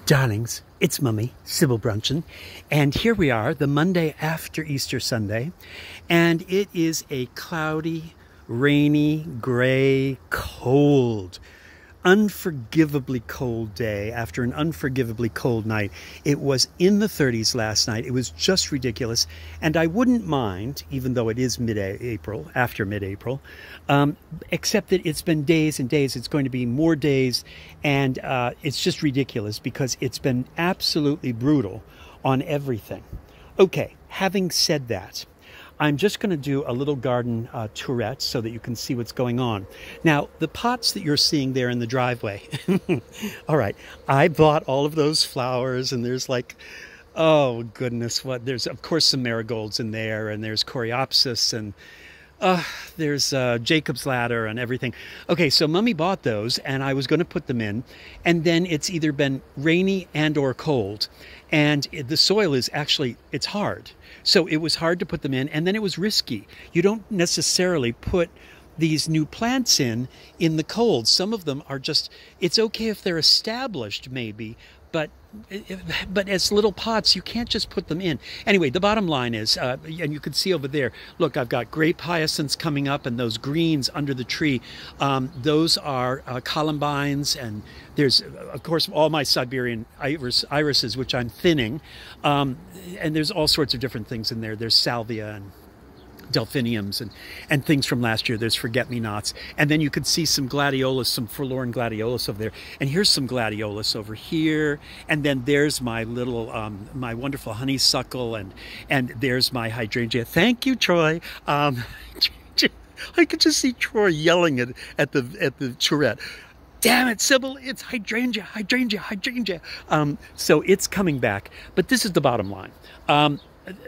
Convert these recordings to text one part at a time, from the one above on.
Darlings, it's Mummy, Sybil Bruncheon, and here we are, the Monday after Easter Sunday, and it is a cloudy, rainy, gray, cold, unforgivably cold day after an unforgivably cold night. It was in the 30s last night. It was just ridiculous, and I wouldn't mind, even though it is mid-April, after mid-April, except that it's been days and days. It's going to be more days, and it's just ridiculous because it's been absolutely brutal on everything. Okay, having said that, I'm just going to do a little garden tourette so that you can see what's going on. Now, the pots that you're seeing there in the driveway, all right, I bought all of those flowers, and there's like, oh goodness, what, there's of course some marigolds in there, and there's coreopsis, and there's Jacob's ladder and everything. Okay, so Mummy bought those, and I was going to put them in, and then it's either been rainy and or cold, and the soil is actually, it's hard. So it was hard to put them in, and then it was risky. You don't necessarily put these new plants in the cold. Some of them are just, it's okay if they're established maybe, but as little pots, you can't just put them in. Anyway, the bottom line is, and you can see over there, look, I've got grape hyacinths coming up, and those greens under the tree, those are columbines, and there's, of course, all my Siberian irises, which I'm thinning, and there's all sorts of different things in there. There's salvia and delphiniums and things from last year. There's forget-me-nots, and then you could see some gladiolus, some forlorn gladiolus over there, and here's some gladiolus over here, and then there's my little my wonderful honeysuckle, and there's my hydrangea. Thank you, Troy. I could just see Troy yelling at the Tour-ette. Damn it, Sybil, it's hydrangea, hydrangea, hydrangea. So it's coming back, but this is the bottom line.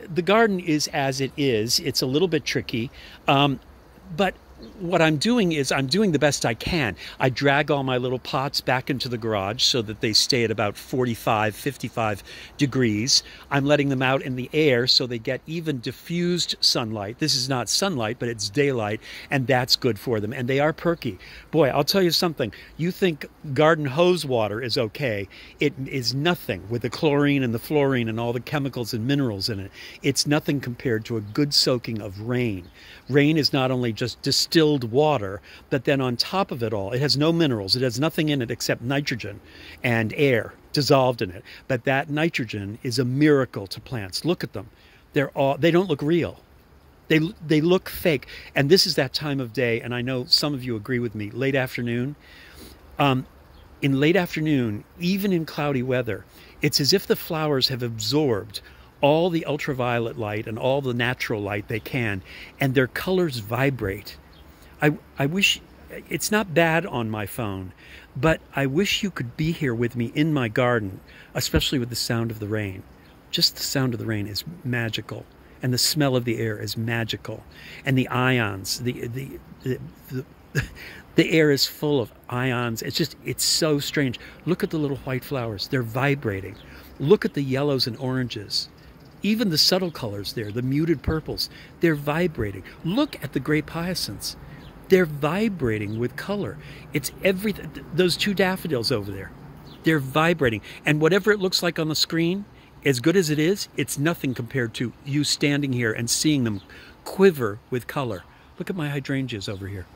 The garden is as it is. It's a little bit tricky, but what I'm doing is I'm doing the best I can. I drag all my little pots back into the garage so that they stay at about 45, 55 degrees. I'm letting them out in the air so they get even diffused sunlight. This is not sunlight, but it's daylight, and that's good for them. And they are perky. Boy, I'll tell you something. You think garden hose water is okay. It is nothing with the chlorine and the fluorine and all the chemicals and minerals in it. It's nothing compared to a good soaking of rain. Rain is not only just distilled water, but then on top of it all, it has no minerals. It has nothing in it except nitrogen and air dissolved in it. But that nitrogen is a miracle to plants. Look at them. They don't look real. They look fake. And this is that time of day, and I know some of you agree with me, late afternoon. In late afternoon, even in cloudy weather, it's as if the flowers have absorbed all the ultraviolet light and all the natural light they can, and their colors vibrate. I wish, it's not bad on my phone, but I wish you could be here with me in my garden, especially with the sound of the rain. Just the sound of the rain is magical, and the smell of the air is magical, and the ions, the air is full of ions. It's so strange. Look at the little white flowers. They're vibrating. Look at the yellows and oranges. Even the subtle colors there, the muted purples, they're vibrating. Look at the grape hyacinths. They're vibrating with color. It's everything. Those two daffodils over there, they're vibrating. And whatever it looks like on the screen, as good as it is, it's nothing compared to you standing here and seeing them quiver with color. Look at my hydrangeas over here.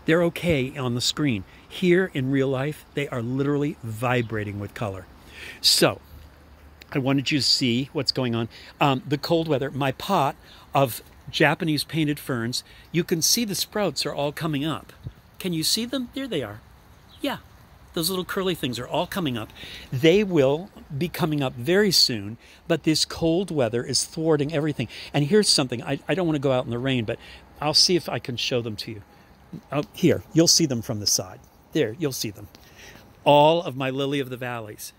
They're okay on the screen. Here in real life, they are literally vibrating with color. So I wanted you to see what's going on. The cold weather, my pot of Japanese painted ferns, you can see the sprouts are all coming up. Can you see them? There they are. Yeah, those little curly things are all coming up. They will be coming up very soon, but this cold weather is thwarting everything. And here's something, I don't want to go out in the rain, but I'll see if I can show them to you. Here, you'll see them from the side. There, you'll see them. All of my lily of the valleys.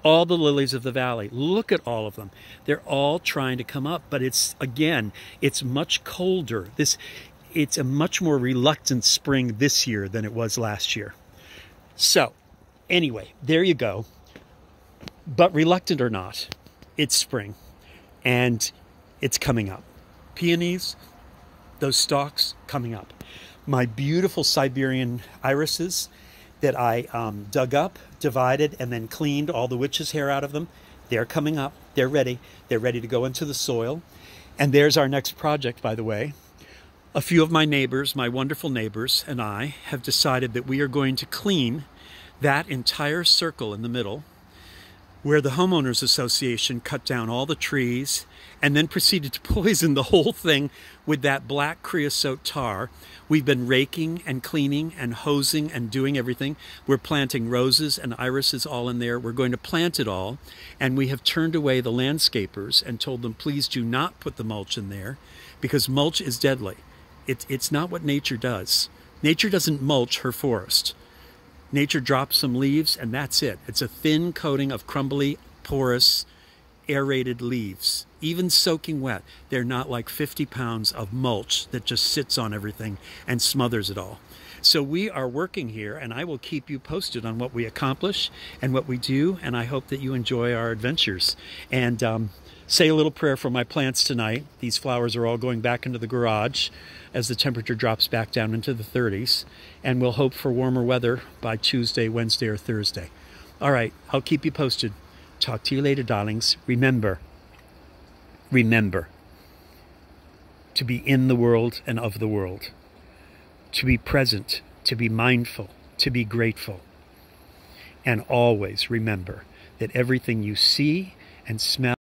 All the lilies of the valley. Look at all of them. They're all trying to come up, but it's much colder. It's a much more reluctant spring this year than it was last year. So, anyway, there you go. But reluctant or not, it's spring, and it's coming up. Peonies, those stalks coming up. My beautiful Siberian irises, that I dug up, divided, and then cleaned all the witch's hair out of them. They're coming up. They're ready. They're ready to go into the soil. And there's our next project, by the way. A few of my neighbors, my wonderful neighbors, and I have decided that we are going to clean that entire circle in the middle where the homeowners association cut down all the trees and then proceeded to poison the whole thing with that black creosote tar. We've been raking and cleaning and hosing and doing everything. We're planting roses and irises all in there. We're going to plant it all. And we have turned away the landscapers and told them, please do not put the mulch in there because mulch is deadly. It's not what nature does. Nature doesn't mulch her forest. Nature drops some leaves and that's it. It's a thin coating of crumbly, porous, aerated leaves. Even soaking wet, they're not like 50 pounds of mulch that just sits on everything and smothers it all. So we are working here, and I will keep you posted on what we accomplish and what we do, and I hope that you enjoy our adventures. And say a little prayer for my plants tonight. These flowers are all going back into the garage as the temperature drops back down into the 30s, and we'll hope for warmer weather by Tuesday, Wednesday, or Thursday. All right, I'll keep you posted. Talk to you later, darlings. Remember to be in the world and of the world, to be present, to be mindful, to be grateful, and always remember that everything you see and smell